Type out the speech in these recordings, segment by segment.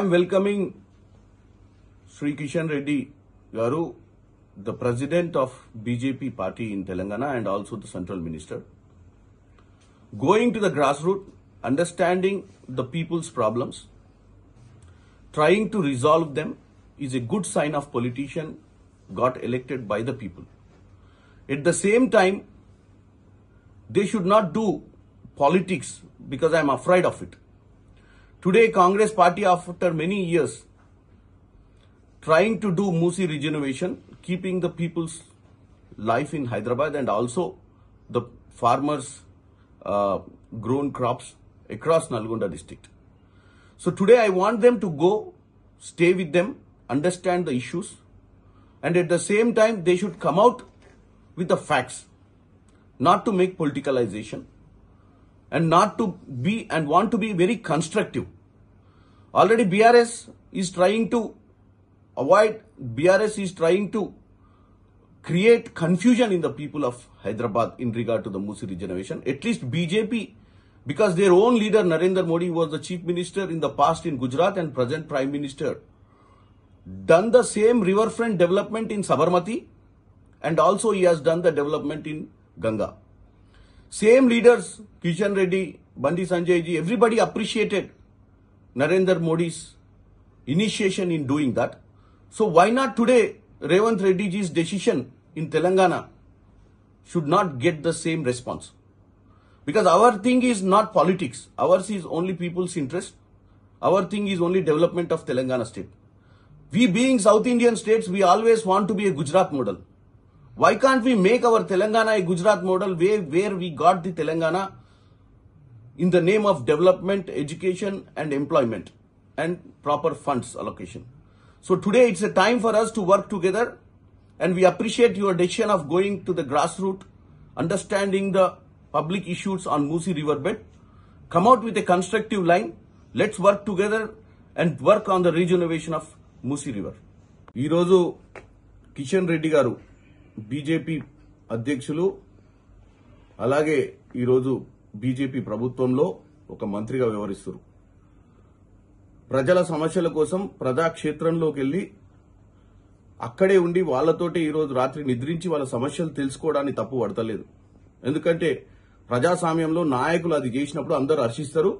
am welcoming Sri Kishan Reddy Garu, the president of BJP party in Telangana and also the central minister. Going to the grassroots, understanding the people's problems, trying to resolve them is a good sign of politician got elected by the people. At the same time, they should not do politics because I am afraid of it. Today, Congress party, after many years, trying to do Musi regeneration, keeping the people's life in Hyderabad and also the farmers' grown crops across Nalgonda district. So today I want them to go, stay with them, understand the issues, and at the same time they should come out with the facts, not to make politicalization and not to be and want to be very constructive. Already BRS is trying to create confusion in the people of Hyderabad in regard to the Musi regeneration. At least BJP, because their own leader Narendra Modi was the chief minister in the past in Gujarat and present prime minister, done the same riverfront development in Sabarmati and also he has done the development in Ganga. Same leaders, Kishan Reddy, Bandi Sanjay ji, everybody appreciated Narendra Modi's initiation in doing that. So why not today Revanth Reddy ji's decision in Telangana should not get the same response? Because our thing is not politics. Ours is only people's interest. Our thing is only development of Telangana state. We being South Indian states, we always want to be a Gujarat model. Why can't we make our Telangana a Gujarat model where we got the Telangana in the name of development, education and employment and proper funds allocation? So today it's a time for us to work together and we appreciate your decision of going to the grassroots, understanding the public issues on Musi riverbed. Come out with a constructive line. Let's work together and work on the regeneration of Musi river. Ee roju Kishan Reddy garu BJP అధ్యక్షులు అలాగే ఈరోజు BJP ప్రభుత్వంలో ఒక మంత్రిగా వ్యవహరిస్తారు. ప్రజల సమస్యల కోసం ప్రజాక్షేత్రంలోకి వెళ్లి అక్కడే ఉండి వాళ్ళతోటి ఈరోజు రాత్రి నిద్రించి వాళ్ళ సమస్యలు తెలుసుకోవడానికి తప్పు పడతలేదు. ఎందుకంటే ప్రజాస్వామ్యంలో నాయకులు అది చేసినప్పుడు అందరూ హర్షిస్తారు.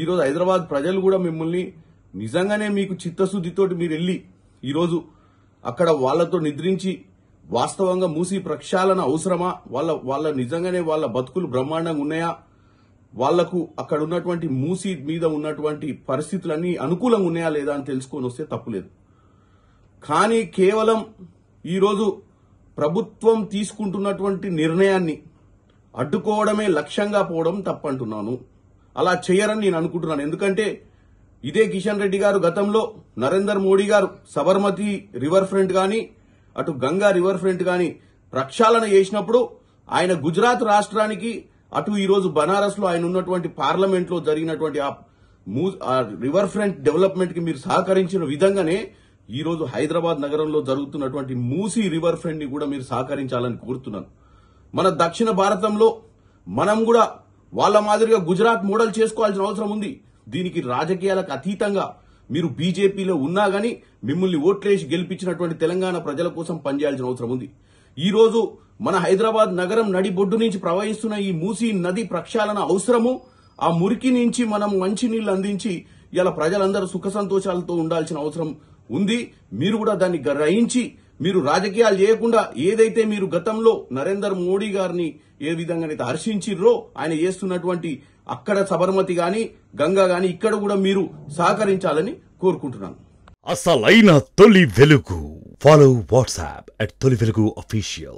ఈరోజు హైదరాబాద్ ప్రజలు కూడా మిమ్మల్ని నిజంగానే మీకు చిత్తశుద్ధితోటి మీరు వెళ్లి ఈరోజు అక్కడ వాళ్ళతో నిద్రించి వాస్తవంగా మూసి ప్రక్షాళన అవసరమా, వాళ్ళ నిజంగానే వాళ్ళ బతుకులు బ్రహ్మాండంగా ఉన్నాయా, వాళ్లకు అక్కడ ఉన్నటువంటి మూసి మీద ఉన్నటువంటి పరిస్థితులన్నీ అనుకూలంగా ఉన్నాయా లేదా అని తెలుసుకొని వస్తే తప్పులేదు. కానీ కేవలం ఈరోజు ప్రభుత్వం తీసుకుంటున్నటువంటి నిర్ణయాన్ని అడ్డుకోవడమే లక్ష్యంగా పోవడం తప్పంటున్నాను. అలా చేయరని నేను అనుకుంటున్నాను. ఎందుకంటే ఇదే కిషన్ రెడ్డి గారు గతంలో నరేంద్ర మోడీ గారు సబర్మతి రివర్ ఫ్రంట్ గాని అటు గంగా రివర్ ఫ్రంట్ గాని ప్రక్షాళన చేసినప్పుడు ఆయన గుజరాత్ రాష్ట్రానికి అటు ఈరోజు బనారస్ లో ఆయన ఉన్నటువంటి పార్లమెంట్ లో జరిగినటువంటి ఆ రివర్ ఫ్రంట్ డెవలప్మెంట్ కి మీరు సహకరించిన విధంగానే ఈరోజు హైదరాబాద్ నగరంలో జరుగుతున్నటువంటి మూసీ రివర్ ఫ్రంట్ ని కూడా మీరు సహకరించాలని కోరుతున్నాను. మన దక్షిణ భారతంలో మనం కూడా వాళ్ళ మాదిరిగా గుజరాత్ మోడల్ చేసుకోవాల్సిన అవసరం ఉంది. దీనికి రాజకీయాలకు అతీతంగా మీరు బీజేపీలో ఉన్నా గానీ మిమ్మల్ని ఓట్లేసి గెలిపించినటువంటి తెలంగాణ ప్రజల కోసం పనిచేయాల్సిన అవసరం ఉంది. ఈ రోజు మన హైదరాబాద్ నగరం నడిబొడ్డు నుంచి ప్రవహిస్తున్న ఈ మూసీ నది ప్రక్షాళన అవసరము. ఆ మురికి నుంచి మనం మంచినీళ్లు అందించి ఇలా ప్రజలందరూ సుఖ సంతోషాలతో ఉండాల్సిన అవసరం ఉంది. మీరు కూడా దాన్ని గ్రహించి మీరు రాజకీయాలు చేయకుండా ఏదైతే మీరు గతంలో నరేంద్ర మోడీ గారిని ఏ విధంగానైతే హర్షించిర్రో ఆయన చేస్తున్నటువంటి అక్కడ సబర్మతి గాని గంగా గాని ఇక్కడ కూడా మీరు సహకరించాలని కోరుకుంటున్నాను. అసలైన తొలి వెలుగు. ఫాలో వాట్సాప్ @తొలి వెలుగు official.